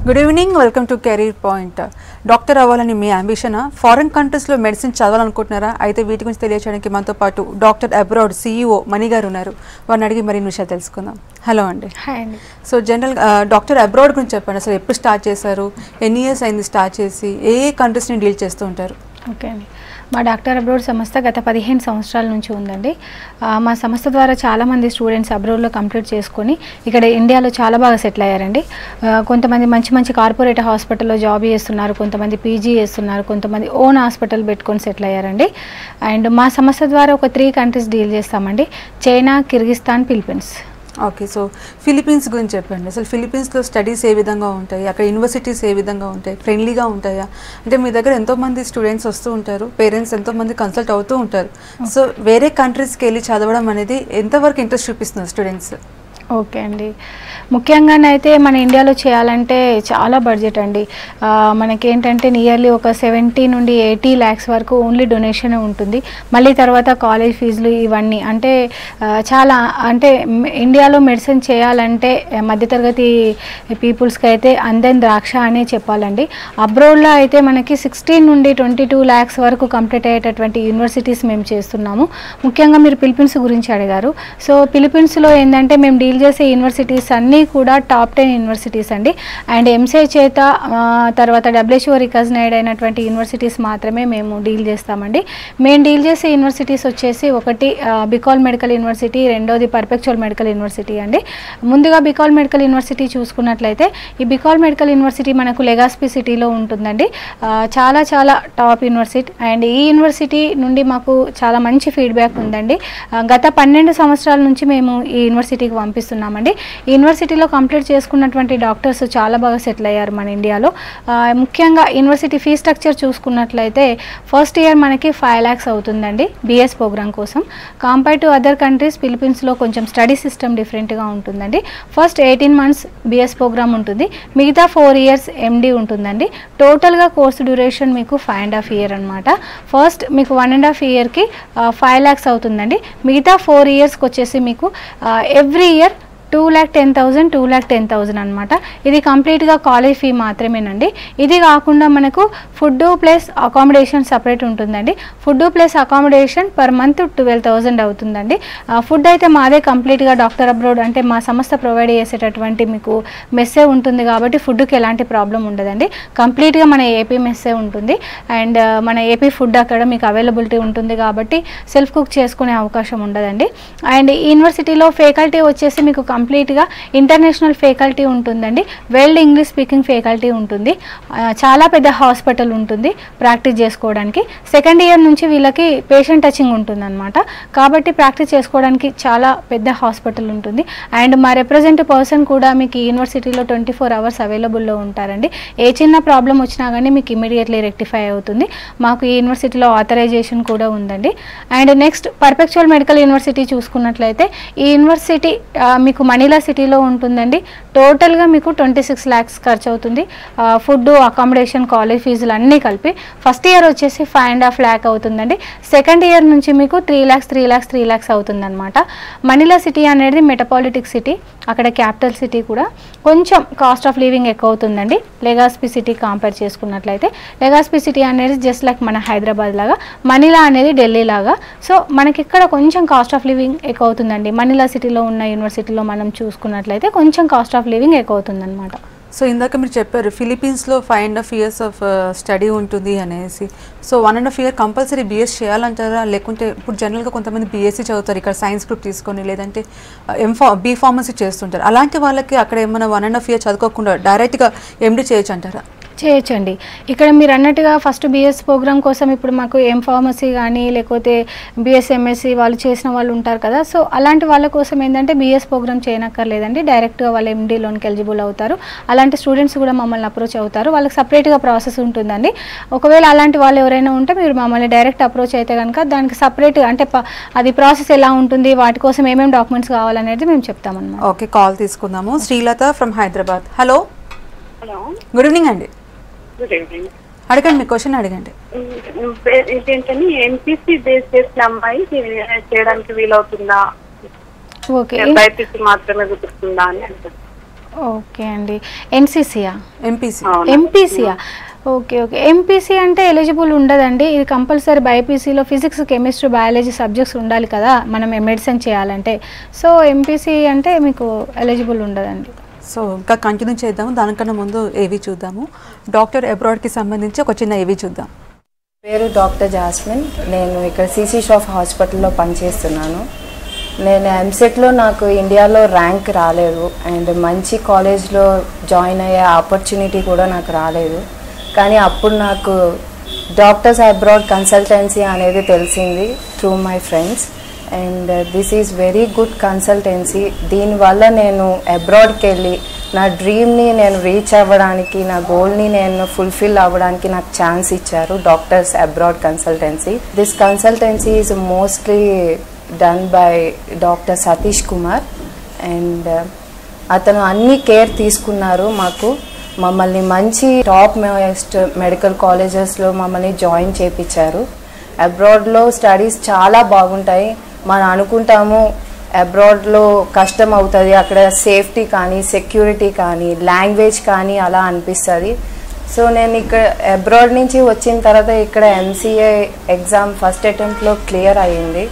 Good evening, welcome to career point. Doctor అవ్వాలని మీ అంబిషనా? Foreign కంట్రీస్లో medicine చదవాలనుకుంటున్నారా? అయితే వీటి గురించి తెలియచేయడానికి మనతో పాటు డాక్టర్ అబ్రాడ్ CEO మణి గారు ఉన్నారు. వారిని అడిగి మరిన్ని విషయాలు తెలుసుకుందాం. హలో అండి. హాయ్ అండి. సో జనరల్ డాక్టర్ అబ్రాడ్ గురించి చెప్పండి. అసలు ఎప్పుడు స్టార్ట్ చేశారు, ఎన్ని ఇయర్స్ అయింది స్టార్ట్ చేసి, ఏ కంట్రీస్ని డీల్ చేస్తూ ఉంటారు? ఓకే అండి. మా డాక్టర్ అబ్రాడ్ సంస్థ గత 15 సంవత్సరాల నుంచి ఉందండి. మా సంస్థ ద్వారా చాలామంది స్టూడెంట్స్ అబ్రాడ్లో కంప్లీట్ చేసుకొని ఇక్కడ ఇండియాలో చాలా బాగా సెటిల్ అయ్యారండి. కొంతమంది మంచి మంచి కార్పొరేట్ హాస్పిటల్లో జాబ్ చేస్తున్నారు, కొంతమంది పీజీ చేస్తున్నారు, కొంతమంది ఓన్ హాస్పిటల్ పెట్టుకొని సెటిల్ అయ్యారండి. అండ్ మా సంస్థ ద్వారా ఒక 3 కంట్రీస్ డీల్ చేస్తామండి: China, Kyrgyzstan, Philippines. Okay, so Philippines గురించి చెప్పండి. అసలు ఫిలిప్పీన్స్లో స్టడీస్ ఏ విధంగా ఉంటాయి, అక్కడ యూనివర్సిటీస్ ఏ విధంగా ఉంటాయి, ఫ్రెండ్లీగా ఉంటాయా? అంటే మీ దగ్గర ఎంతోమంది స్టూడెంట్స్ వస్తూ ఉంటారు, పేరెంట్స్ ఎంతోమంది కన్సల్ట్ అవుతూ ఉంటారు. సో వేరే కంట్రీస్కి వెళ్ళి చదవడం అనేది ఎంతవరకు ఇంట్రెస్ట్ చూపిస్తున్నారు స్టూడెంట్స్? ఓకే అండి. ముఖ్యంగానైతే మన ఇండియాలో చేయాలంటే చాలా బడ్జెట్ అండి. మనకేంటంటే నియర్లీ ఒక 70 నుండి 80 lakhs వరకు ఓన్లీ డొనేషన్ ఉంటుంది. మళ్ళీ తర్వాత కాలేజ్ ఫీజులు ఇవన్నీ అంటే చాలా అంటే ఇండియాలో మెడిసిన్ చేయాలంటే మధ్యతరగతి పీపుల్స్కి అయితే అందని ద్రాక్ష అనే చెప్పాలండి. అబ్రాడ్లో అయితే మనకి 16 నుండి 22 lakhs వరకు కంప్లీట్ అయ్యేటటువంటి యూనివర్సిటీస్ మేము చేస్తున్నాము. ముఖ్యంగా మీరు ఫిలిప్పీన్స్ గురించి అడిగారు. సో ఫిలిప్పీన్స్లో ఏంటంటే మేము డీల్ చేసే యూనివర్సిటీస్ అన్నీ కూడా టాప్ 10 యూనివర్సిటీస్ అండి. అండ్ ఎంసీఐ చేత తర్వాత WHO రికగ్నైజ్డ్ అయినటువంటి యూనివర్సిటీస్ మాత్రమే మేము డీల్ చేస్తామండి. మేము డీల్ చేసే యూనివర్సిటీస్ వచ్చేసి ఒకటి బికాల్ మెడికల్ యూనివర్సిటీ, రెండోది పర్పెక్చువల్ మెడికల్ యూనివర్సిటీ అండి. ముందుగా బికాల్ మెడికల్ యూనివర్సిటీ చూసుకున్నట్లయితే ఈ బికాల్ మెడికల్ యూనివర్సిటీ మనకు లెగాస్పీ సిటీలో ఉంటుందండి. చాలా చాలా టాప్ యూనివర్సిటీ. అండ్ ఈ యూనివర్సిటీ నుండి మాకు చాలా మంచి ఫీడ్బ్యాక్ ఉందండి. గత 12 సంవత్సరాల నుంచి మేము ఈ యూనివర్సిటీకి పంపిస్తున్నామండి. ఈ యూనివర్సిటీలో కంప్లీట్ చేసుకున్నటువంటి డాక్టర్స్ చాలా బాగా సెటిల్ అయ్యారు మన ఇండియాలో. ముఖ్యంగా యూనివర్సిటీ ఫీ స్ట్రక్చర్ చూసుకున్నట్లయితే ఫస్ట్ ఇయర్ మనకి 5 lakhs అవుతుందండి BS ప్రోగ్రామ్ కోసం. కంపేర్ టు అదర్ కంట్రీస్ ఫిలిప్పీన్స్లో కొంచెం స్టడీ సిస్టమ్ డిఫరెంట్గా ఉంటుందండి. ఫస్ట్ 18 months BS ప్రోగ్రామ్ ఉంటుంది, మిగతా 4 years MD ఉంటుందండి. టోటల్గా కోర్సు డ్యూరేషన్ మీకు 5.5 years అనమాట. ఫస్ట్ మీకు 1.5 yearకి 5 lakhs అవుతుందండి. మిగతా 4 yearsకి వచ్చేసి మీకు ఎవ్రీ ఇయర్ 2,10,000 2,10,000 అనమాట. ఇది కంప్లీట్గా కాలేజ్ ఫీ మాత్రమేనండి. ఇది కాకుండా మనకు ఫుడ్ ప్లస్ అకామిడేషన్ సపరేట్ ఉంటుందండి. Food plus accommodation per month 12,000 అవుతుందండి. ఫుడ్ అయితే మాదే కంప్లీట్గా డాక్టర్ అబ్రాడ్ అంటే మా సంస్థ ప్రొవైడ్ చేసేటటువంటి మీకు మెస్సే ఉంటుంది కాబట్టి ఫుడ్కి ఎలాంటి ప్రాబ్లం ఉండదండి. కంప్లీట్గా మన ఏపీ మెస్సే ఉంటుంది. అండ్ మన ఏపీ ఫుడ్ అక్కడ మీకు అవైలబిలిటీ ఉంటుంది కాబట్టి సెల్ఫ్ కుక్ చేసుకునే అవకాశం ఉండదండి. అండ్ ఈ యూనివర్సిటీలో ఫ్యాకల్టీ వచ్చేసి మీకు కంప్లీట్గా ఇంటర్నేషనల్ ఫ్యాకల్టీ ఉంటుందండి. వెల్ ఇంగ్లీష్ స్పీకింగ్ ఫ్యాకల్టీ ఉంటుంది. చాలా పెద్ద హాస్పిటల్ ఉంటుంది ప్రాక్టీస్ చేసుకోవడానికి. సెకండ్ ఇయర్ నుంచి వీళ్ళకి పేషెంట్ టచింగ్ ఉంటుందన్నమాట. కాబట్టి ప్రాక్టీస్ చేసుకోవడానికి చాలా పెద్ద హాస్పిటల్ ఉంటుంది. అండ్ మా రిప్రజెంటేటివ్ పర్సన్ కూడా మీకు ఈ యూనివర్సిటీలో 24 hours అవైలబుల్లో ఉంటారండి. ఏ చిన్న ప్రాబ్లం వచ్చినా కానీ మీకు ఇమీడియట్లీ రెక్టిఫై అవుతుంది. మాకు ఈ యూనివర్సిటీలో ఆథరైజేషన్ కూడా ఉందండి. And next perpetual medical university చూసుకున్నట్లయితే ఈ యూనివర్సిటీ మీకు మనీలా సిటీలో ఉంటుందండి. టోటల్గా మీకు 26 lakhs ఖర్చు అవుతుంది. ఫుడ్, అకామిడేషన్, కాలేజ్ ఫీజులు అన్నీ కలిపి. ఫస్ట్ ఇయర్ వచ్చేసి 5.5 lakh అవుతుందండి. సెకండ్ ఇయర్ నుంచి మీకు 3 lakhs అవుతుందన్నమాట. మనీలా సిటీ అనేది మెట్రోపాలిటిక్ సిటీ, అక్కడ క్యాపిటల్ సిటీ కూడా. కొంచెం కాస్ట్ ఆఫ్ లివింగ్ ఎక్కువ అవుతుందండి లెగాస్పీ సిటీ కంపేర్ చేసుకున్నట్లయితే. లెగాస్పీ సిటీ అనేది జస్ట్ లైక్ మన హైదరాబాద్ లాగా, మనీలా అనేది ఢిల్లీ లాగా. సో మనకి ఇక్కడ కొంచెం కాస్ట్ ఆఫ్ లివింగ్ ఎక్కువ అవుతుందండి. మనీలా సిటీలో ఉన్న యూనివర్సిటీలో మనం చూసుకున్నట్లయితే కొంచెం కాస్ట్ ఆఫ్ లివింగ్ ఎక్కువ అవుతుందన్నమాట. సో ఇందాక మీరు చెప్పారు ఫిలిప్పీన్స్లో 5.5 years ఆఫ్ స్టడీ ఉంటుంది అనేసి. So 1.5 year compulsory BS చేయాలంటారా? లేకుంటే ఇప్పుడు జనరల్గా కొంతమంది BSc చదువుతారు ఇక్కడ సైన్స్ గ్రూప్ తీసుకొని, లేదంటే B Pharmacy చేస్తుంటారు. అలాంటి వాళ్ళకి అక్కడ ఏమైనా 1.5 year చదువుకోకుండా డైరెక్ట్గా MD చేయొచ్చు అంటారా? చేయొచ్చండి. ఇక్కడ మీరు అన్నట్టుగా ఫస్ట్ BS ప్రోగ్రామ్ కోసం ఇప్పుడు మాకు M.Pharmacy కానీ లేకపోతే BS MSc వాళ్ళు చేసిన వాళ్ళు ఉంటారు కదా. సో అలాంటి వాళ్ళ కోసం ఏంటంటే BS ప్రోగ్రామ్ చేయనక్కర్లేదండి, డైరెక్ట్గా వాళ్ళు MD లోన్కి ఎలిజిబుల్ అవుతారు. అలాంటి స్టూడెంట్స్ కూడా మమ్మల్ని అప్రోచ్ అవుతారు. వాళ్ళకి సపరేట్గా ప్రాసెస్ ఉంటుందండి. ఒకవేళ అలాంటి వాళ్ళు ఎవరైనా ఉంటే మీరు మమ్మల్ని డైరెక్ట్ అప్రోచ్ అయితే కనుక దానికి సపరేట్గా అంటే అది ప్రాసెస్ ఎలా ఉంటుంది, వాటి కోసం ఏమేమి డాక్యుమెంట్స్ కావాలనేది మేము చెప్తామన్నమాట. ఓకే, కాల్ తీసుకుందాము. Srilatha from Hyderabad. Hello. Hello, good evening అండి. Good evening. అడగండి, మీ క్వశ్చన్ అడగండి. ఏంటంటే ఎంపీసీ బేస్ చేసిన అమ్మాయి చేయడానికి వీలవుతుందా? ఓకే, బైపీసీ మాత్రమే కుదురుతుందా అని అంటారు. ఓకే అండి. ఎన్సీసీయా? ఎంపీసీ. ఎంపీసీయా? Okay okay. ఎంపీసీ అంటే ఎలిజిబుల్ ఉండదండి. ఇది కంపల్సరీ బైపీసీలో ఫిజిక్స్, కెమిస్ట్రీ, బయాలజీ సబ్జెక్ట్స్ ఉండాలి కదా మనం మెడిసిన్ చేయాలంటే. సో ఎంపీసీ అంటే మీకు ఎలిజిబుల్ ఉండదండి. సో ఇంకా కంటిన్యూ చేద్దాము. దానికన్నా ముందు ఏవి చూద్దాము. డాక్టర్ అబ్రాడ్కి సంబంధించి ఒక చిన్న ఏవి చూద్దాం. పేరు డాక్టర్ జాస్మిన్. నేను ఇక్కడ సిసి షాఫ్ హాస్పిటల్లో పనిచేస్తున్నాను. నేను ఎంసెట్లో నాకు ఇండియాలో ర్యాంక్ రాలేదు అండ్ మంచి కాలేజ్లో జాయిన్ అయ్యే ఆపర్చునిటీ కూడా నాకు రాలేదు. కానీ అప్పుడు నాకు డాక్టర్స్ అబ్రాడ్ కన్సల్టెన్సీ అనేది తెలిసింది through my friends and this is very good consultancy. దీనివల్ల నేను అబ్రాడ్కి వెళ్ళి నా డ్రీమ్ని నేను రీచ్ అవ్వడానికి, నా గోల్ని నేను ఫుల్ఫిల్ అవ్వడానికి నాకు ఛాన్స్ ఇచ్చారు doctors abroad consultancy. This consultancy is mostly done by doctor Satish Kumar and అతను అన్ని కేర్ తీసుకున్నారు. మమ్మల్ని మంచి టాప్ మోస్ట్ మెడికల్ కాలేజెస్లో మమ్మల్ని జాయిన్ చేయించారు. అబ్రాడ్లో స్టడీస్ చాలా బాగుంటాయి. మనం అనుకుంటాము అబ్రాడ్లో కష్టం అవుతుంది, అక్కడ సేఫ్టీ కానీ సెక్యూరిటీ కానీ లాంగ్వేజ్ కానీ అలా అనిపిస్తుంది. సో నేను ఇక్కడ అబ్రాడ్ నుంచి వచ్చిన తర్వాత ఇక్కడ ఎంసీఏ ఎగ్జామ్ ఫస్ట్ అటెంప్ట్లో క్లియర్ అయ్యింది.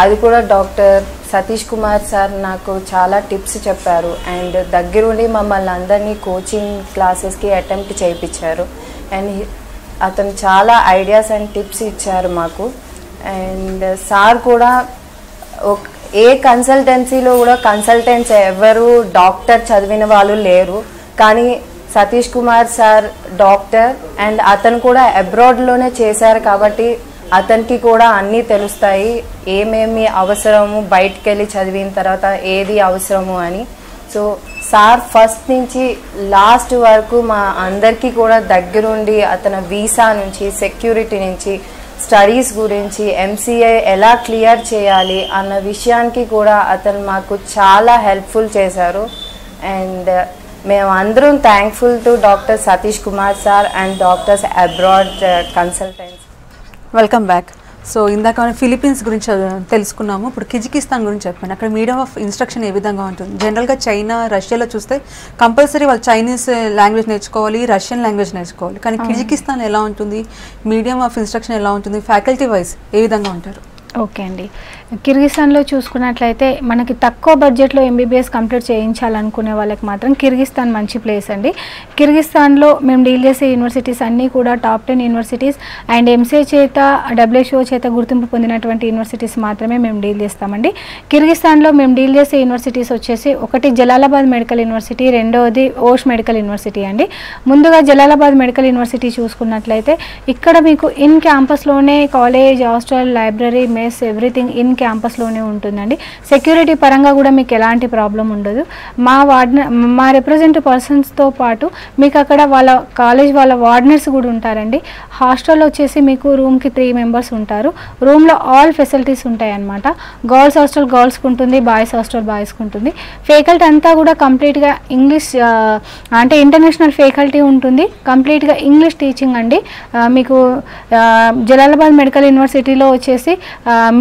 అది కూడా డాక్టర్ సతీష్ కుమార్ సార్ నాకు చాలా టిప్స్ చెప్పారు అండ్ దగ్గరుండి మమ్మల్ని అందరినీ కోచింగ్ క్లాసెస్కి అటెంప్ట్ చేయించారు అండ్ అతను చాలా ఐడియాస్ అండ్ టిప్స్ ఇచ్చారు మాకు. అండ్ సార్ కూడా ఏ కన్సల్టెన్సీలో కూడా కన్సల్టెంట్స్ ఎవరు డాక్టర్ చదివిన వాళ్ళు లేరు, కానీ Satish Kumar sir doctor and అతను కూడా అబ్రాడ్లోనే చేశారు కాబట్టి అతనికి కూడా అన్నీ తెలుస్తాయి, ఏమేమి అవసరము బయటికి వెళ్ళి చదివిన తర్వాత ఏది అవసరము అని. సో సార్ ఫస్ట్ నుంచి లాస్ట్ వరకు మా అందరికీ కూడా దగ్గరుండి అతని వీసా నుంచి, సెక్యూరిటీ నుంచి, స్టడీస్ గురించి, ఎంసీఏ ఎలా క్లియర్ చేయాలి అన్న విషయానికి కూడా అతను మాకు చాలా హెల్ప్ఫుల్ చేశారు. అండ్ మేము అందరం thankful to doctor Satish Kumar sir and doctors abroad consultants. Welcome back. So ఇందాక మనం ఫిలిప్పీన్స్ గురించి తెలుసుకున్నాము. ఇప్పుడు కిజికిస్తాన్ గురించి చెప్పాను. అక్కడ మీడియం ఆఫ్ ఇన్స్ట్రక్షన్ ఏ విధంగా ఉంటుంది? జనరల్గా చైనా, రష్యాలో చూస్తే కంపల్సరీ వాళ్ళు చైనీస్ లాంగ్వేజ్ నేర్చుకోవాలి, రష్యన్ లాంగ్వేజ్ నేర్చుకోవాలి. కానీ కిజికిస్తాన్ ఎలా ఉంటుంది? మీడియం ఆఫ్ ఇన్స్ట్రక్షన్ ఎలా ఉంటుంది? ఫ్యాకల్టీ వైజ్ ఏ విధంగా ఉంటారు? ఓకే అండి. కిర్గిస్తాన్లో చూసుకున్నట్లయితే మనకి తక్కువ బడ్జెట్లో ఎంబీబీఎస్ కంప్లీట్ చేయించాలనుకునే వాళ్ళకి మాత్రం కిర్గిస్తాన్ మంచి ప్లేస్ అండి. కిర్గిస్తాన్లో మేము డీల్ చేసే యూనివర్సిటీస్ అన్నీ కూడా టాప్ 10 యూనివర్సిటీస్ అండ్ ఎంసీఏ చేత, డబ్ల్యూహెచ్ఓ చేత గుర్తింపు పొందినటువంటి యూనివర్సిటీస్ మాత్రమే మేము డీల్ చేస్తామండి. కిర్గిస్తాన్లో మేము డీల్ చేసే యూనివర్సిటీస్ వచ్చేసి ఒకటి జలాలాబాద్ మెడికల్ యూనివర్సిటీ, రెండవది ఓష్ మెడికల్ యూనివర్సిటీ అండి. ముందుగా జలాలాబాద్ మెడికల్ యూనివర్సిటీ చూసుకున్నట్లయితే ఇక్కడ మీకు ఇన్ క్యాంపస్లోనే college, hostel, library, mess everything in క్యాంపస్లోనే ఉంటుందండి. సెక్యూరిటీ పరంగా కూడా మీకు ఎలాంటి ప్రాబ్లం ఉండదు. మా రిప్రజెంటేటివ్ పర్సన్స్తో పాటు మీకు అక్కడ వాళ్ళ కాలేజ్ వాళ్ళ వార్డనర్స్ కూడా ఉంటారండి. హాస్టల్ వచ్చేసి మీకు రూమ్కి 3 మెంబర్స్ ఉంటారు. రూమ్లో ఆల్ ఫెసిలిటీస్ ఉంటాయి అన్నమాట. గర్ల్స్ హాస్టల్ గర్ల్స్కి ఉంటుంది, బాయ్స్ హాస్టల్ బాయ్స్కి ఉంటుంది. ఫ్యాకల్టీ అంతా కూడా కంప్లీట్గా ఇంగ్లీష్ అంటే ఇంటర్నేషనల్ ఫ్యాకల్టీ ఉంటుంది. కంప్లీట్గా ఇంగ్లీష్ టీచింగ్ అండి. మీకు జలాలాబాద్ మెడికల్ యూనివర్సిటీలో వచ్చేసి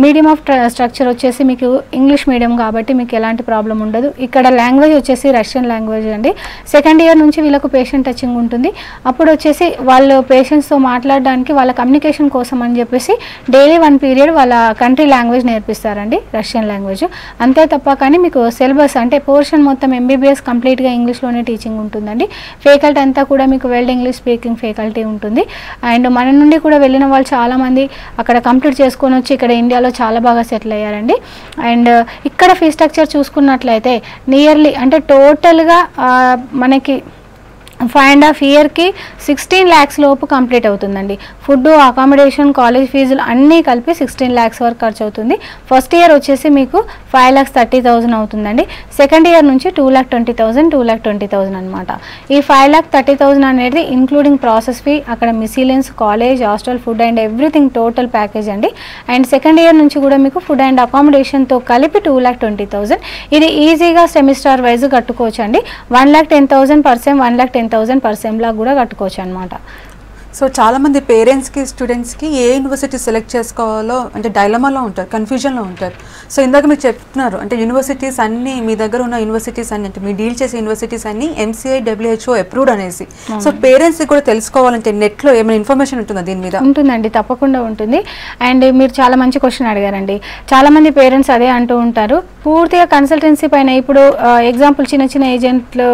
మీడియం ఆఫ్ స్ట్రక్చర్ వచ్చేసి మీకు ఇంగ్లీష్ మీడియం కాబట్టి మీకు ఎలాంటి ప్రాబ్లం ఉండదు. ఇక్కడ లాంగ్వేజ్ వచ్చేసి రష్యన్ లాంగ్వేజ్ అండి. సెకండ్ ఇయర్ నుంచి వీళ్ళకు పేషెంట్ టచింగ్ ఉంటుంది. అప్పుడు వచ్చేసి వాళ్ళు పేషెంట్స్తో మాట్లాడడానికి వాళ్ళ కమ్యూనికేషన్ కోసం అని చెప్పేసి డైలీ 1 పీరియడ్ వాళ్ళ కంట్రీ లాంగ్వేజ్ నేర్పిస్తారండి, రష్యన్ లాంగ్వేజ్. అంతే తప్ప కానీ మీకు సిలబస్ అంటే పోర్షన్ మొత్తం ఎంబీబీఎస్ కంప్లీట్గా ఇంగ్లీష్లోనే టీచింగ్ ఉంటుందండి. ఫ్యాకల్టీ అంతా కూడా మీకు వెల్ ఇంగ్లీష్ స్పీకింగ్ ఫ్యాకల్టీ ఉంటుంది. అండ్ మన నుండి కూడా వెళ్ళిన వాళ్ళు చాలామంది అక్కడ కంప్లీట్ చేసుకొని వచ్చి ఇక్కడ ఇండియాలో చాలా బాగా సెటిల్ అయ్యారండి. అండ్ ఇక్కడ ఫీ స్ట్రక్చర్ చూసుకున్నట్లయితే నియర్లీ అంటే టోటల్గా మనకి 5.5 ఇయర్కి 16 lakhs లోపు కంప్లీట్ అవుతుందండి. ఫుడ్, అకామిడేషన్, కాలేజ్ ఫీజులు అన్నీ కలిపి 16 lakhs వరకు ఖర్చు అవుతుంది. ఫస్ట్ ఇయర్ వచ్చేసి మీకు 5,30,000 అవుతుందండి. సెకండ్ ఇయర్ నుంచి 2,20,000, 2,20,000 అనమాట. ఈ 5,30,000 అనేది ఇంక్లూడింగ్ ప్రాసెస్ ఫీ, అక్కడ miscellaneous, college, hostel, food and everything total package అండి. అండ్ సెకండ్ ఇయర్ నుంచి కూడా మీకు ఫుడ్ అండ్ అకామిడేషన్తో కలిపి 2,20,000. ఇది ఈజీగా సెమిస్టర్ వైజ్ కట్టుకోవచ్చు అండి. 1,10,000 per sem, 1,10,000 per sem లా కూడా కట్టుకోవచ్చు అనమాట. సో చాలామంది పేరెంట్స్కి స్టూడెంట్స్కి ఏ యూనివర్సిటీ సెలెక్ట్ చేసుకోవాలో అంటే డైలమాలో ఉంటారు, కన్ఫ్యూజన్లో ఉంటారు. సో ఇందాక మీరు చెప్తున్నారు అంటే యూనివర్సిటీస్ అన్నీ మీ దగ్గర ఉన్న యూనివర్సిటీస్ అన్ని అంటే మీరు డీల్ చేసే యూనివర్సిటీస్ అన్నీ MCI WHO అప్రూవ్డ్ అనేసి. సో పేరెంట్స్కి కూడా తెలుసుకోవాలంటే నెట్లో ఏమైనా ఇన్ఫర్మేషన్ ఉంటుందా దీని మీద? ఉంటుందండి, తప్పకుండా ఉంటుంది. అండ్ మీరు చాలా మంచి క్వశ్చన్ అడిగారండి. చాలామంది పేరెంట్స్ అదే అంటూ ఉంటారు, పూర్తిగా కన్సల్టెన్సీ పైన ఇప్పుడు ఎగ్జాంపుల్ చిన్న ఏజెంట్లు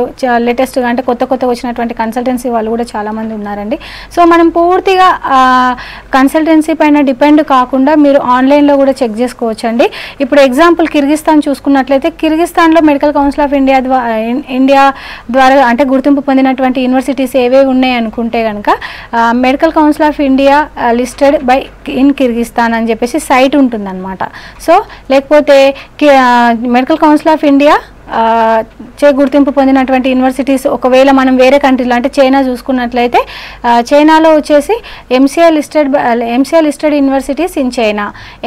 లేటెస్ట్గా అంటే కొత్తగా వచ్చినటువంటి కన్సల్టెన్సీ వాళ్ళు కూడా చాలామంది ఉన్నారండి. సో మనం పూర్తిగా కన్సల్టెన్సీ పైన డిపెండ్ కాకుండా మీరు ఆన్లైన్లో కూడా చెక్ చేసుకోవచ్చండి. ఇప్పుడు ఎగ్జాంపుల్ కిర్గిస్తాన్ చూసుకున్నట్లయితే కిర్గిస్తాన్లో మెడికల్ కౌన్సిల్ ఆఫ్ ఇండియా ద్వారా అంటే గుర్తింపు పొందినటువంటి యూనివర్సిటీస్ ఏవేవి ఉన్నాయి అనుకుంటే కనుక medical council of India listed by in Kyrgyzstan అని చెప్పేసి సైట్ ఉంటుందన్నమాట. సో లేకపోతే మెడికల్ కౌన్సిల్ ఆఫ్ ఇండియా చే గుర్తింపు పొందినటువంటి యూనివర్సిటీస్ ఒకవేళ మనం వేరే కంట్రీలో అంటే చైనా చూసుకున్నట్లయితే చైనాలో వచ్చేసి MCI listed universities in China,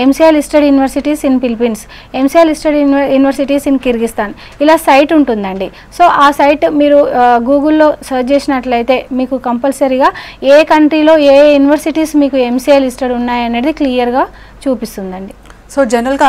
MCI listed universities in Philippines, MCI listed universities in Kyrgyzstan, ఇలా సైట్ ఉంటుందండి. సో ఆ సైట్ మీరు గూగుల్లో సెర్చ్ చేసినట్లయితే మీకు కంపల్సరీగా ఏ కంట్రీలో ఏ యూనివర్సిటీస్ మీకు MCI లిస్టెడ్ ఉన్నాయనేది క్లియర్గా చూపిస్తుందండి. సో జనరల్గా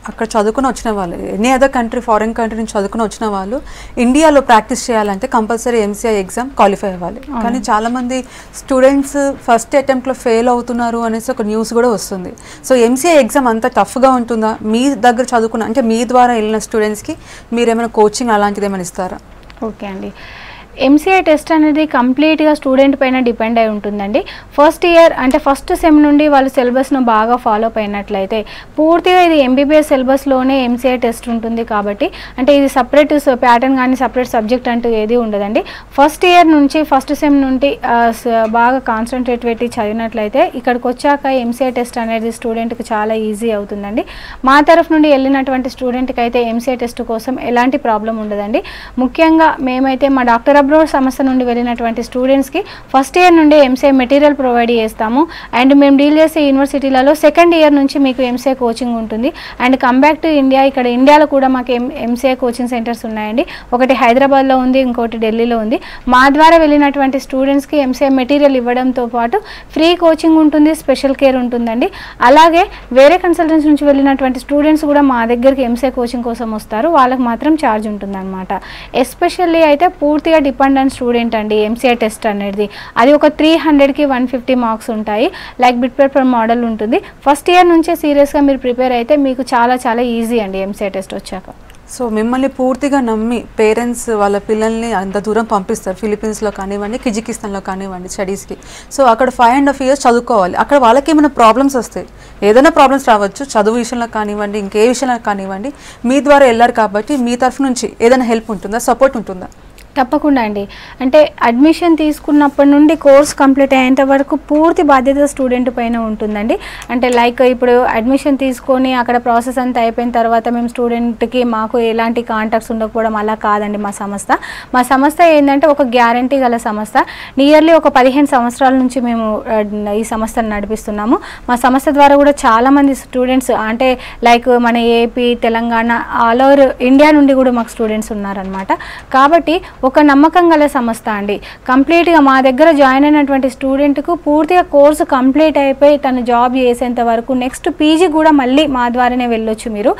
అక్కడ చదువుకుని వచ్చిన వాళ్ళు any other country foreign country నుంచి చదువుకుని వచ్చిన వాళ్ళు ఇండియాలో ప్రాక్టీస్ చేయాలంటే కంపల్సరీ MCI ఎగ్జామ్ క్వాలిఫై అవ్వాలి. కానీ చాలామంది స్టూడెంట్స్ ఫస్ట్ అటెంప్ట్లో ఫెయిల్ అవుతున్నారు అనేసి ఒక న్యూస్ కూడా వస్తుంది. సో MCI ఎగ్జామ్ అంత టఫ్గా ఉంటుందా? మీ దగ్గర చదువుకున్న అంటే మీ ద్వారా వెళ్ళిన స్టూడెంట్స్కి మీరు ఏమైనా కోచింగ్ అలాంటిది ఏమైనా ఇస్తారా? ఓకే అండి, MCI టెస్ట్ అనేది కంప్లీట్గా స్టూడెంట్ పైన డిపెండ్ అయి ఉంటుందండి. ఫస్ట్ ఇయర్ అంటే ఫస్ట్ సెమ్ నుండి వాళ్ళు సిలబస్ను బాగా ఫాలో అయినట్లయితే పూర్తిగా ఇది MBBS సిలబస్లోనే MCI టెస్ట్ ఉంటుంది కాబట్టి అంటే ఇది సపరేట్ ప్యాటర్న్ కానీ సపరేట్ సబ్జెక్ట్ అంటూ ఏది ఉండదండి. ఫస్ట్ ఇయర్ నుంచి ఫస్ట్ సెమ్ నుండి బాగా కాన్సన్ట్రేట్ పెట్టి చదివినట్లయితే ఇక్కడికి వచ్చాక MCI టెస్ట్ అనేది స్టూడెంట్కి చాలా ఈజీ అవుతుందండి. మా తరఫు నుండి వెళ్ళినటువంటి స్టూడెంట్కి అయితే MCI టెస్ట్ కోసం ఎలాంటి ప్రాబ్లం ఉండదండి. ముఖ్యంగా మేమైతే మా డాక్టర్ అబ్రాడ్ సంస్థ నుండి వెళ్ళినటువంటి స్టూడెంట్స్కి ఫస్ట్ ఇయర్ నుండి MCI మెటీరియల్ ప్రొవైడ్ చేస్తాము. అండ్ మేము డీల్ చేసే యూనివర్సిటీలలో సెకండ్ ఇయర్ నుంచి మీకు MCI కోచింగ్ ఉంటుంది. And come back to India, ఇక్కడ ఇండియాలో కూడా మాకు MCI కోచింగ్ సెంటర్స్ ఉన్నాయండి. ఒకటి హైదరాబాద్లో ఉంది, ఇంకోటి ఢిల్లీలో ఉంది. మా ద్వారా వెళ్ళినటువంటి స్టూడెంట్స్కి MCI మెటీరియల్ ఇవ్వడంతో పాటు ఫ్రీ కోచింగ్ ఉంటుంది, స్పెషల్ కేర్ ఉంటుందండి. అలాగే వేరే కన్సల్టెన్సీ నుంచి వెళ్ళినటువంటి స్టూడెంట్స్ కూడా మా దగ్గరికి MCI కోచింగ్ కోసం వస్తారు, వాళ్ళకి మాత్రం ఛార్జ్ ఉంటుందన్నమాట. ఎస్పెషల్లీ అయితే పూర్తిగా డిపెండెంట్ స్టూడెంట్ అండి MCI టెస్ట్ అనేది. అది ఒక 300కి 150 మార్క్స్ ఉంటాయి. లైక్ బిట్ పేపర్ మోడల్ ఉంటుంది. ఫస్ట్ ఇయర్ నుంచే సీరియస్గా మీరు ప్రిపేర్ అయితే మీకు చాలా ఈజీ అండి MCI టెస్ట్ వచ్చాక. సో మిమ్మల్ని పూర్తిగా నమ్మి పేరెంట్స్ వాళ్ళ పిల్లల్ని అంత దూరం పంపిస్తారు, ఫిలిప్పీన్స్లో కానివ్వండి, కిజికిస్తాన్లో కానివ్వండి స్టడీస్కి. సో అక్కడ 5.5 years చదువుకోవాలి. అక్కడ వాళ్ళకి ఏమైనా ప్రాబ్లమ్స్ వస్తాయి, ఏదైనా ప్రాబ్లమ్స్ రావచ్చు, చదువు విషయంలో కానివ్వండి, ఇంకే విషయంలో కానివ్వండి. మీ ద్వారా వెళ్ళారు కాబట్టి మీ తరఫు నుంచి ఏదైనా హెల్ప్ ఉంటుందా, సపోర్ట్ ఉంటుందా? తప్పకుండా అండి. అంటే అడ్మిషన్ తీసుకున్నప్పటి నుండి కోర్స్ కంప్లీట్ అయ్యేంత వరకు పూర్తి బాధ్యత స్టూడెంట్ పైన ఉంటుందండి. అంటే లైక్ ఇప్పుడు అడ్మిషన్ తీసుకొని అక్కడ ప్రాసెస్ అంతా అయిపోయిన తర్వాత మేము స్టూడెంట్కి మాకు ఎలాంటి కాంటాక్ట్స్ ఉండకపోవడం అలా కాదండి. మా సంస్థ ఏంటంటే ఒక గ్యారంటీ గల సంస్థ. నియర్లీ ఒక 15 సంవత్సరాల నుంచి మేము ఈ సంస్థను నడిపిస్తున్నాము. మా సంస్థ ద్వారా కూడా చాలామంది స్టూడెంట్స్ అంటే లైక్ మన AP, Telangana, all over India నుండి కూడా మాకు స్టూడెంట్స్ ఉన్నారనమాట. కాబట్టి ఒక నమ్మకం గల సంస్థ అండి. కంప్లీట్గా మా దగ్గర జాయిన్ అయినటువంటి స్టూడెంట్కు పూర్తిగా కోర్సు కంప్లీట్ అయిపోయి తను జాబ్ చేసేంత వరకు నెక్స్ట్ పీజీ కూడా మళ్ళీ మా ద్వారానే వెళ్ళొచ్చు మీరు.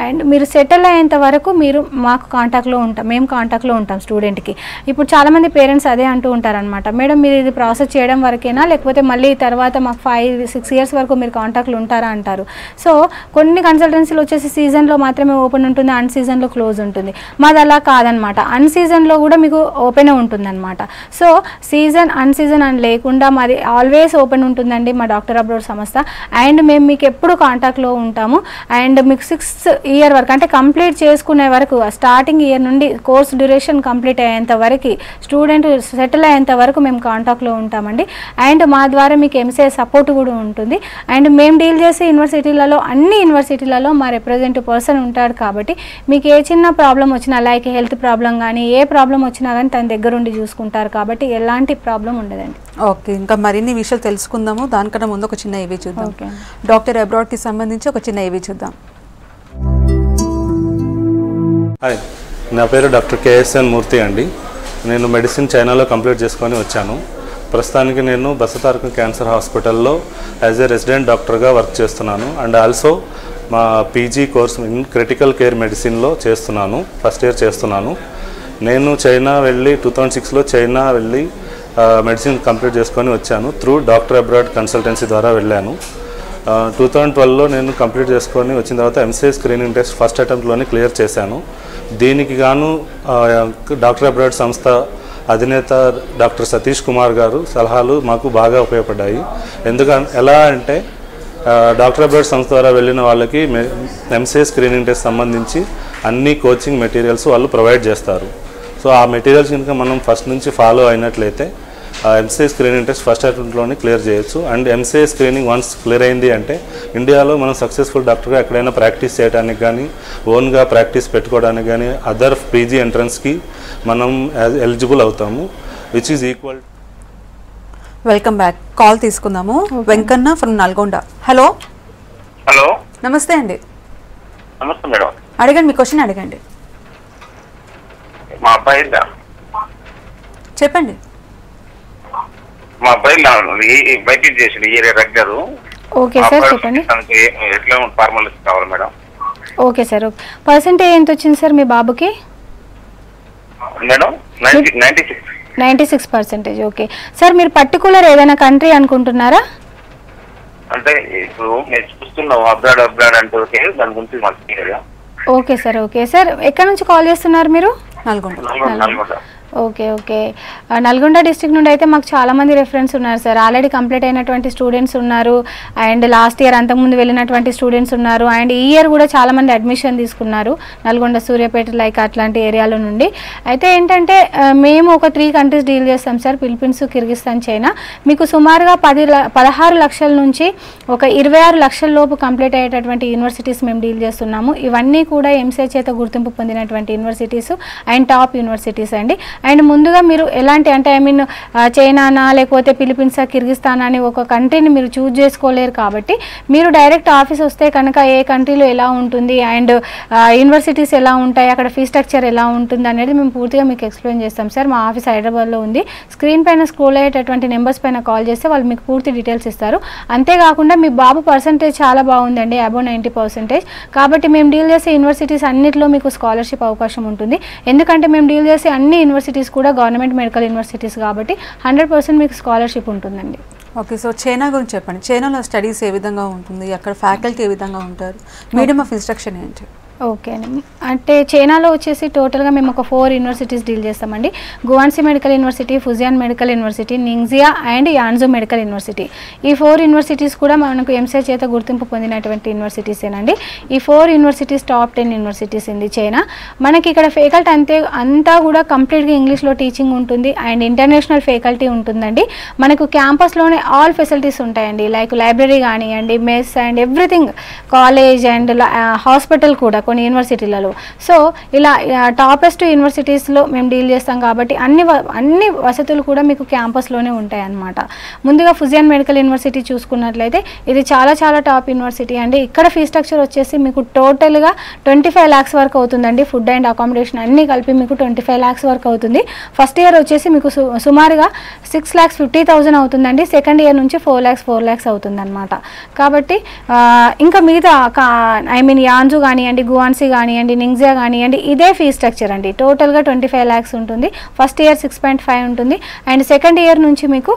అండ్ మీరు సెటిల్ అయ్యేంత వరకు మీరు మాకు కాంటాక్ట్లో ఉంటాం, మేము కాంటాక్ట్లో ఉంటాం స్టూడెంట్కి. ఇప్పుడు చాలామంది పేరెంట్స్ అదే అంటూ ఉంటారనమాట, మేడం మీరు ఇది ప్రాసెస్ చేయడం వరకేనా లేకపోతే మళ్ళీ తర్వాత మాకు 5-6 years వరకు మీరు కాంటాక్ట్లో ఉంటారా అంటారు. సో కొన్ని కన్సల్టెన్సీలు వచ్చేసి సీజన్లో మాత్రమే ఓపెన్ ఉంటుంది, అన్ సీజన్లో క్లోజ్ ఉంటుంది. మాది అలా కాదనమాట, అన్ సీజన్లో కూడా మీకు ఓపెన్ ఉంటుందన్నమాట. సో సీజన్ అన్ సీజన్ అని లేకుండా మాది ఆల్వేస్ ఓపెన్ ఉంటుందండి మా డాక్టర్ అబ్రాడ్ సంస్థ. అండ్ మేము మీకు ఎప్పుడు కాంటాక్ట్లో ఉంటాము. అండ్ మీకు 6th year వరకు అంటే కంప్లీట్ చేసుకునే వరకు స్టార్టింగ్ ఇయర్ నుండి కోర్స్ డ్యూరేషన్ కంప్లీట్ అయ్యేంత వరకు స్టూడెంట్ సెటిల్ అయ్యేంత వరకు మేము కాంటాక్ట్లో ఉంటామండి. అండ్ మా ద్వారా మీకు MCI సపోర్ట్ కూడా ఉంటుంది. అండ్ మేము డీల్ చేసే యూనివర్సిటీలలో అన్ని యూనివర్సిటీలలో మా రిప్రజెంటేటివ్ పర్సన్ ఉంటాడు కాబట్టి మీకు ఏ చిన్న ప్రాబ్లం వచ్చినా లైక్ హెల్త్ ప్రాబ్లం కానీ ఏ ప్రాబ్లం వచ్చినా కానీ తన దగ్గర ఉండి చూసుకుంటారు కాబట్టి ఎలాంటి ప్రాబ్లం ఉండదండి. ఓకే, ఇంకా మరిన్ని విషయాలు తెలుసుకుందాము. దానికన్నా ముందు ఒక చిన్న ఏవీ చూద్దాం. డాక్టర్ అబ్రాడ్కి సంబంధించి ఒక చిన్న ఏవీ చూద్దాం. హాయ్, నా పేరు డాక్టర్ KSN మూర్తి అండి. నేను మెడిసిన్ చైనాలో కంప్లీట్ చేసుకొని వచ్చాను. ప్రస్తుతానికి నేను బసతారకం క్యాన్సర్ హాస్పిటల్లో యాజ్ ఏ రెసిడెంట్ డాక్టర్గా వర్క్ చేస్తున్నాను. అండ్ ఆల్సో మా PG course in critical care మెడిసిన్లో చేస్తున్నాను, ఫస్ట్ ఇయర్ చేస్తున్నాను. నేను చైనా వెళ్ళి 2006లో చైనా వెళ్ళి మెడిసిన్ కంప్లీట్ చేసుకొని వచ్చాను. త్రూ డాక్టర్ అబ్రాడ్ కన్సల్టెన్సీ ద్వారా వెళ్ళాను. 2012లో నేను కంప్లీట్ చేసుకొని వచ్చిన తర్వాత ఎంసీఐ స్క్రీనింగ్ టెస్ట్ ఫస్ట్ అటెంప్ట్లోనే క్లియర్ చేశాను. దీనికి గాను డాక్టర్ అబ్రాడ్ సంస్థ అధినేత డాక్టర్ సతీష్ కుమార్ గారు సలహాలు మాకు బాగా ఉపయోగపడ్డాయి. ఎలా అంటే డాక్టర్ అబ్రాడ్ సంస్థ ద్వారా వెళ్ళిన వాళ్ళకి ఎంసీఐ స్క్రీనింగ్ టెస్ట్ సంబంధించి అన్ని కోచింగ్ మెటీరియల్స్ వాళ్ళు ప్రొవైడ్ చేస్తారు. సో ఆ మెటీరియల్స్ కనుక మనం ఫస్ట్ నుంచి ఫాలో అయినట్లయితే ఎంసీఐ స్క్రీనింగ్ టెస్ట్ ఫస్ట్ అటెంప్ట్లోనే క్లియర్ చేయొచ్చు. And MCI screening once clear అయింది అంటే ఇండియాలో మనం సక్సెస్ఫుల్ డాక్టర్గా ఎక్కడైనా ప్రాక్టీస్ చేయడానికి కానీ, ఓన్గా ప్రాక్టీస్ పెట్టుకోవడానికి కానీ, అదర్ పీజీ ఎంట్రన్స్కి మనం ఎలిజిబుల్ అవుతాము, which is equal. Welcome back. Call తీసుకుందాము. Venkanna from Nalgonda. Hello hello, నమస్తే అండి. నమస్తే మేడం. అడగండి, మీ క్వశ్చన్ అడగండి. మా అబ్బాయి చెప్పండి. మా అబ్బాయి బయట చేసిండు ఈ రెగ్యులర్. ఓకే సార్, చెప్పండి. ఎట్లా ఫార్మాలిటీ కావాలి madam? Okay sir. Okay, percentage ఎంత వచ్చింది సార్ మీ బాబుకి? మేడం 96%. ఓకే సార్, మీరు పర్టికులర్ ఏదైనా కంట్రీ అనుకుంటున్నారా? అంటే ఇప్పుడు మేము చూస్తున్నాం అబ్రాడ్ అంటే దాని గురించి మాకు తెలియదు. Okay sir. ఓకే సార్, ఎక్కడి నుంచి కాల్ చేస్తున్నారు మీరు? Nalgonda. Okay okay, Nalgonda district నుండి అయితే మాకు చాలామంది రెఫరెన్స్ ఉన్నారు సార్. ఆల్రెడీ కంప్లీట్ అయినటువంటి స్టూడెంట్స్ ఉన్నారు, అండ్ లాస్ట్ ఇయర్ అంతకుముందు వెళ్ళినటువంటి స్టూడెంట్స్ ఉన్నారు, అండ్ ఈ ఇయర్ కూడా చాలామంది అడ్మిషన్ తీసుకున్నారు నల్గొండ, సూర్యాపేట లైక్ అట్లాంటి ఏరియాల నుండి. అయితే ఏంటంటే మేము ఒక 3 కంట్రీస్ డీల్ చేస్తాం సార్, ఫిలిప్పీన్స్, కిర్గిస్తాన్, చైనా. మీకు సుమారుగా 16 లక్షల నుంచి ఒక 26 లక్షల లోపు కంప్లీట్ అయ్యేటటువంటి యూనివర్సిటీస్ మేము డీల్ చేస్తున్నాము. ఇవన్నీ కూడా ఎంసీఐ చేత గుర్తింపు పొందినటువంటి యూనివర్సిటీస్ అండ్ టాప్ యూనివర్సిటీస్ అండి. అండ్ ముందుగా మీరు ఎలాంటి అంటే చైనానా లేకపోతే ఫిలిప్పీన్సా, కిర్గిస్తాన్ అని ఒక కంట్రీని మీరు చూజ్ చేసుకోలేరు. కాబట్టి మీరు డైరెక్ట్ ఆఫీస్ వస్తే కనుక ఏ కంట్రీలో ఎలా ఉంటుంది అండ్ యూనివర్సిటీస్ ఎలా ఉంటాయి, అక్కడ ఫీ స్ట్రక్చర్ ఎలా ఉంటుంది అనేది మేము పూర్తిగా మీకు ఎక్స్ప్లెయిన్ చేస్తాం సార్. మా ఆఫీస్ హైదరాబాద్లో ఉంది. స్క్రీన్ పైన స్క్రోల్ అయ్యేటటువంటి నెంబర్స్ పైన కాల్ చేస్తే వాళ్ళు మీకు పూర్తి డీటెయిల్స్ ఇస్తారు. అంతేకాకుండా మీ బాబు పర్సంటేజ్ చాలా బాగుందండి, అబౌవ్ 90%. కాబట్టి మేము డీల్ చేసే యూనివర్సిటీస్ అన్నింటిలో మీకు స్కాలర్షిప్ అవకాశం ఉంటుంది. ఎందుకంటే మేము డీల్ చేసే అన్ని యూనివర్సిటీస్ కూడా గవర్నమెంట్ మెడికల్ యూనివర్సిటీస్ కాబట్టి 100% మీకు స్కాలర్షిప్ ఉంటుందండి. ఓకే, సో చైనా గురించి చెప్పండి. చైనాలో స్టడీస్ ఏ విధంగా ఉంటుంది, అక్కడ ఫ్యాకల్టీ ఏ విధంగా ఉంటారు, మీడియం ఆఫ్ ఇన్స్ట్రక్షన్ ఏంటి? ఓకే అండి, అంటే చైనాలో వచ్చేసి టోటల్గా మేము ఒక 4 యూనివర్సిటీస్ డీల్ చేస్తామండి. Guangxi medical university, Fujian medical university, Ningxia and Yangzhou medical university. ఈ 4 యూనివర్సిటీస్ కూడా మనకు ఎంసీఐ చేత గుర్తింపు పొందినటువంటి యూనివర్సిటీసేనండి. ఈ 4 యూనివర్సిటీస్ టాప్ 10 యూనివర్సిటీస్ ఉంది చైనా. మనకి ఇక్కడ ఫ్యాకల్టీ అంతా కూడా కంప్లీట్గా ఇంగ్లీష్లో టీచింగ్ ఉంటుంది అండ్ ఇంటర్నేషనల్ ఫ్యాకల్టీ ఉంటుందండి. మనకు క్యాంపస్లోనే ఆల్ ఫెసిలిటీస్ ఉంటాయండి, లైక్ లైబ్రరీ కానివ్వండి, mess and everything, college and hospital కూడా కొన్ని యూనివర్సిటీలలో. సో ఇలా టాపెస్ట్ యూనివర్సిటీస్లో మేము డీల్ చేస్తాం కాబట్టి అన్ని వసతులు కూడా మీకు క్యాంపస్లోనే ఉంటాయి అన్నమాట. ముందుగా ఫుజియాన్ మెడికల్ యూనివర్సిటీ చూసుకున్నట్లయితే ఇది చాలా చాలా టాప్ యూనివర్సిటీ అండి. ఇక్కడ ఫీ స్ట్రక్చర్ వచ్చేసి మీకు టోటల్గా 25 lakhs వరకు అవుతుందండి. ఫుడ్ అండ్ అకామిడేషన్ అన్నీ కలిపి మీకు 25 lakhs వరకు అవుతుంది. ఫస్ట్ ఇయర్ వచ్చేసి మీకు సుమారుగా 6,50,000 అవుతుందండి. సెకండ్ ఇయర్ నుంచి 4 lakhs అవుతుంది అనమాట. కాబట్టి ఇంకా మిగతా యాన్జు కానివ్వండి, గువాన్సీ కానివ్వండి, నింగ్జియా కానివ్వండి, ఇదే ఫీ స్ట్రక్చర్ అండి. టోటల్గా 25 lakhs ఉంటుంది. ఫస్ట్ ఇయర్ 6.5 ఉంటుంది అండ్ సెకండ్ ఇయర్ నుంచి మీకు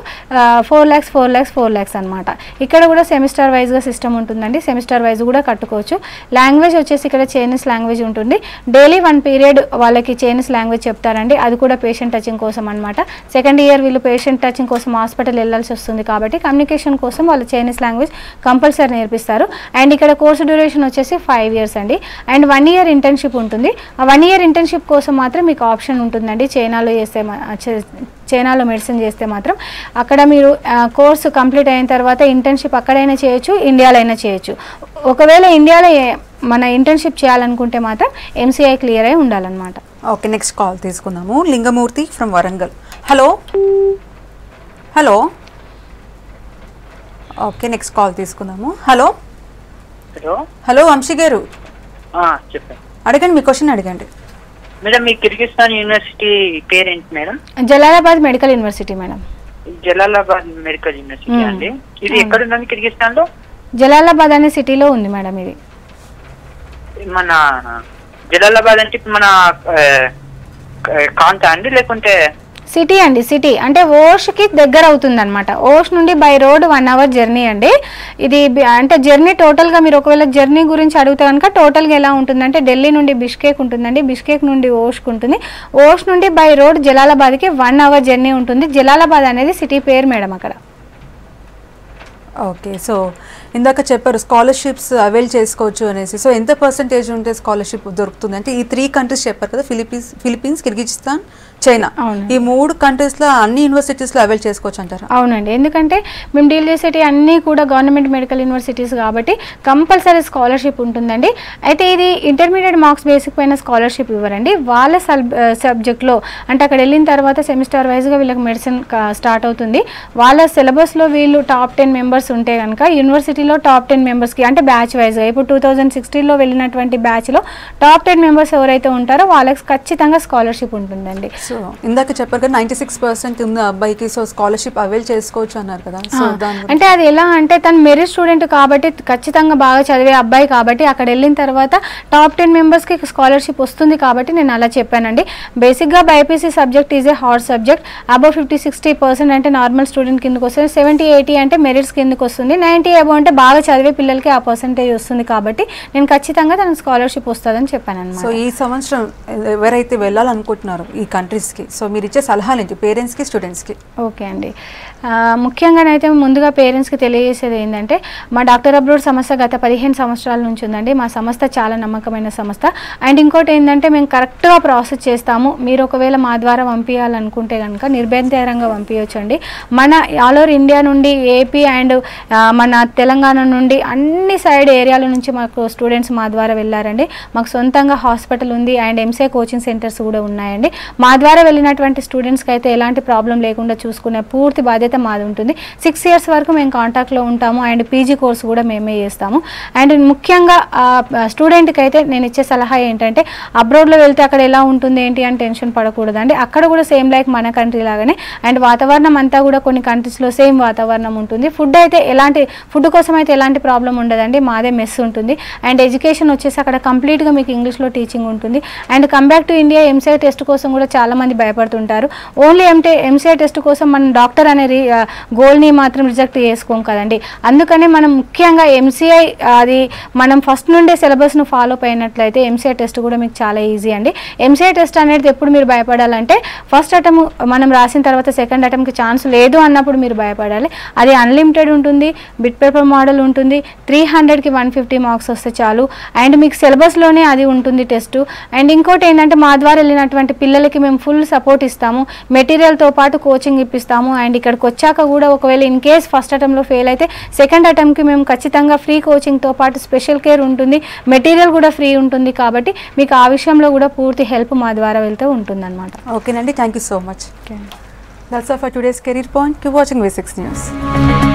4 lakhs అనమాట. ఇక్కడ కూడా సెమిస్టర్ వైజ్గా సిస్టమ్ ఉంటుందండి, సెమిస్టర్ వైజ్ కూడా కట్టుకోవచ్చు. లాంగ్వేజ్ వచ్చేసి ఇక్కడ చైనీస్ లాంగ్వేజ్ ఉంటుంది. డైలీ 1 పీరియడ్ వాళ్ళకి చైనీస్ లాంగ్వేజ్ చెప్తారండి, అది కూడా పేషెంట్ టచింగ్ కోసం అనమాట. సెకండ్ ఇయర్ వీళ్ళు పేషెంట్ టచింగ్ కోసం హాస్పిటల్ వెళ్ళాల్సి వస్తుంది కాబట్టి కమ్యూనికేషన్ కోసం వాళ్ళు చైనీస్ లాంగ్వేజ్ కంపల్సరీ నేర్పిస్తారు. అండ్ ఇక్కడ కోర్సు డ్యూరేషన్ వచ్చేసి 5 years అండి. అండ్ 1 year ఇంటర్న్షిప్ ఉంటుంది. ఆ 1 year ఇంటర్న్షిప్ కోసం మాత్రం మీకు ఆప్షన్ ఉంటుందండి. చైనాలో మెడిసిన్ చేస్తే మాత్రం అక్కడ మీరు కోర్సు కంప్లీట్ అయిన తర్వాత ఇంటర్న్షిప్ అక్కడైనా చేయొచ్చు, ఇండియాలో అయినా చేయొచ్చు. ఒకవేళ ఇండియాలో మన ఇంటర్న్షిప్ చేయాలనుకుంటే మాత్రం ఎంసీఐ క్లియర్ అయి ఉండాలన్నమాట. ఓకే, నెక్స్ట్ కాల్ తీసుకుందాము. Lingamurthy from Warangal. Hello hello okay, next call తీసుకుందాము. హలో హలో వంశీ గారు, చెప్పండి. అడగండి, మీ క్వశ్చన్ అడగండి. మేడం, మీ కిర్గిస్తాన్ యూనివర్సిటీ పేరేంటి madam? Jalalabad medical university madam. Jalalabad medical university అండి. ఇది ఎక్కడ ఉందండి కిర్గిస్థాన్ లో? జలాలాబాద్ అనే సిటీలో ఉంది మేడం. ఇది మన జలాలాబాద్ అంటే మన కాంతా అండి లేకుంటే? సిటీ అండి, సిటీ అంటే ఓష్కి దగ్గర అవుతుంది అనమాట. ఓష్ నుండి బై రోడ్ 1 hour జర్నీ అండి. ఇది అంటే జర్నీ టోటల్గా మీరు ఒకవేళ జర్నీ గురించి అడిగితే కనుక టోటల్గా ఎలా ఉంటుందంటే ఢిల్లీ నుండి బిష్కేక్ ఉంటుందండి, బిష్కేక్ నుండి ఓష్కి ఉంటుంది, ఓష్ నుండి బై రోడ్ జలాలాబాద్కి 1 hour జర్నీ ఉంటుంది. జలాలాబాద్ అనేది సిటీ పేరు మేడం అక్కడ. ఓకే, సో ఇందాక చెప్పారు స్కాలర్షిప్స్ అవైల్ చేసుకోవచ్చు అనేసి. సో ఎంత పర్సంటేజ్ ఉంటే స్కాలర్షిప్ దొరుకుతుంది అంటే ఈ 3 కంట్రీస్ చెప్పారు కదా, ఫిలిప్పీన్స్, కిర్గిజిస్తాన్, చైనా, ఈ 3 కంట్రీస్లో అన్ని యూనివర్సిటీస్లో అవైల్ చేసుకోవచ్చు అంటారా? అవునండి, ఎందుకంటే మేము డీల్ చేసేటి అన్నీ కూడా గవర్నమెంట్ మెడికల్ యూనివర్సిటీస్ కాబట్టి కంపల్సరీ స్కాలర్షిప్ ఉంటుందండి. అయితే ఇది ఇంటర్మీడియట్ మార్క్స్ బేసిక్ పైన స్కాలర్షిప్ ఇవ్వరండి. వాళ్ళ సబ్జెక్ట్లో అంటే అక్కడ వెళ్ళిన తర్వాత సెమిస్టర్ వైజ్గా వీళ్ళకి మెడిసిన్ స్టార్ట్ అవుతుంది. వాళ్ళ సిలబస్లో వీళ్ళు టాప్ 10 మెంబర్స్ ఉంటే కనుక యూనివర్సిటీలో టాప్ 10 మెంబర్స్కి అంటే బ్యాచ్ వైజ్గా ఇప్పుడు 2016లో వెళ్ళినటువంటి బ్యాచ్లో టాప్ 10 మెంబర్స్ ఎవరైతే ఉంటారో వాళ్ళకి ఖచ్చితంగా స్కాలర్షిప్ ఉంటుందండి. సో ఇందాక చెప్పారు కదా 96% ఉంది అబ్బాయికి, సో స్కాలర్షిప్ అవైల్ చేసుకోవచ్చు అన్నారు కదా. సో అంటే అది ఎలా అంటే తను మెరిట్ స్టూడెంట్ కాబట్టి ఖచ్చితంగా బాగా చదివే అబ్బాయి కాబట్టి అక్కడ వెళ్ళిన తర్వాత టాప్ 10 మెంబర్స్కి స్కాలర్షిప్ వస్తుంది కాబట్టి నేను అలా చెప్పానండి. బేసిక్గా BiPC subject is a hard subject. Above 50-60% అంటే నార్మల్ స్టూడెంట్ కిందకి వస్తుంది, 70-80 అంటే మెరిట్స్ కిందకి వస్తుంది, 90 అబౌవ్ అంటే బాగా చదివే పిల్లలకి ఆ పర్సంటేజ్ వస్తుంది కాబట్టి నేను ఖచ్చితంగా తనకు స్కాలర్షిప్ వస్తుందని చెప్పాను అనమాట. సో ఈ సంవత్సరం ఎవరైతే వెళ్ళాలనుకుంటున్నారో ఈ కంట్రీస్కి, సో మీరు ఇచ్చే సలహాలు ఏంటి పేరెంట్స్కి, స్టూడెంట్స్కి? ఓకే అండి, ముఖ్యంగానైతే ముందుగా పేరెంట్స్కి తెలియజేసేది ఏంటంటే మా డాక్టర్ అబ్రోడ్ సంస్థ గత 15 సంవత్సరాల నుంచి ఉందండి. మా సంస్థ చాలా నమ్మకమైన సంస్థ. అండ్ ఇంకోటి ఏంటంటే మేము కరెక్ట్గా ప్రాసెస్ చేస్తాము. మీరు ఒకవేళ మా ద్వారా పంపించాలనుకుంటే కనుక నిర్భయంగా పంపించండి. మన ఆల్ ఓవర్ ఇండియా నుండి ఏపీ అండ్ మన తెలంగాణ నుండి అన్ని సైడ్ ఏరియాల నుంచి మాకు స్టూడెంట్స్ మా ద్వారా వెళ్ళారండి. మాకు సొంతంగా హాస్పిటల్ ఉంది అండ్ ఎంసీఏ కోచింగ్ సెంటర్స్ కూడా ఉన్నాయండి. మా ద్వారా వెళ్ళినటువంటి స్టూడెంట్స్కి అయితే ఎలాంటి ప్రాబ్లం లేకుండా చూసుకునే పూర్తి బాధ్యత మాది ఉంటుంది. 6 years వరకు మేము కాంటాక్ట్లో ఉంటాము అండ్ పీజీ కోర్స్ కూడా మేమే చేస్తాము. అండ్ ముఖ్యంగా స్టూడెంట్కి అయితే నేను ఇచ్చే సలహా ఏంటంటే అబ్రాడ్లో వెళ్తే అక్కడ ఎలా ఉంటుంది ఏంటి అని టెన్షన్ పడకూడదండి. అక్కడ కూడా సేమ్ లైక్ మన కంట్రీ లాగానే అండ్ వాతావరణం అంతా కూడా కొన్ని కంట్రీస్లో సేమ్ వాతావరణం ఉంటుంది. ఫుడ్ కోసం అయితే ఎలాంటి ప్రాబ్లం ఉండదండి, మాదే మెస్ ఉంటుంది. అండ్ ఎడ్యుకేషన్ వచ్చేసి అక్కడ కంప్లీట్గా మీకు ఇంగ్లీష్లో టీచింగ్ ఉంటుంది. And comeback to India MCI test కోసం కూడా చాలామంది భయపడుతుంటారు. ఓన్లీ ఎంసీఐ టెస్ట్ కోసం మనం డాక్టర్ అనే గోల్ని మాత్రం రిజెక్ట్ చేసుకోం కదండి. అందుకనే మనం ముఖ్యంగా ఎంసీఐ అది మనం ఫస్ట్ నుండే సిలబస్ను ఫాలో అయినట్లయితే ఎంసీఐ టెస్ట్ కూడా మీకు చాలా ఈజీ అండి. ఎంసీఐ టెస్ట్ అనేది ఎప్పుడు మీరు భయపడాలంటే ఫస్ట్ అటెంప్ట్ మనం రాసిన తర్వాత సెకండ్ అటెంప్ట్కి ఛాన్స్ లేదు అన్నప్పుడు మీరు భయపడాలి. అది అన్లిమిటెడ్ ఉంటుంది, బిట్ పేపర్ మోడల్ ఉంటుంది, 300కి 150 మార్క్స్ వస్తే చాలు అండ్ మీకు సిలబస్లోనే అది ఉంటుంది టెస్ట్. అండ్ ఇంకోటి ఏంటంటే మా ద్వారా వెళ్ళినటువంటి పిల్లలకి మేము ఫుల్ సపోర్ట్ ఇస్తాము, మెటీరియల్తో పాటు కోచింగ్ ఇప్పిస్తాము. అండ్ ఇక్కడికి వచ్చాక కూడా ఒకవేళ ఇన్ కేస్ ఫస్ట్ అటెంప్ట్లో ఫెయిల్ అయితే సెకండ్ అటెంప్ట్కి మేము ఖచ్చితంగా ఫ్రీ కోచింగ్తో పాటు స్పెషల్ కేర్ ఉంటుంది, మెటీరియల్ కూడా ఫ్రీ ఉంటుంది. కాబట్టి మీకు ఆ విషయంలో కూడా పూర్తి హెల్ప్ మా ద్వారా వెళ్తే ఉంటుందన్నమాట. ఓకేనండి, thank you so much. That's all for today's Career Point. Keep watching V6 News.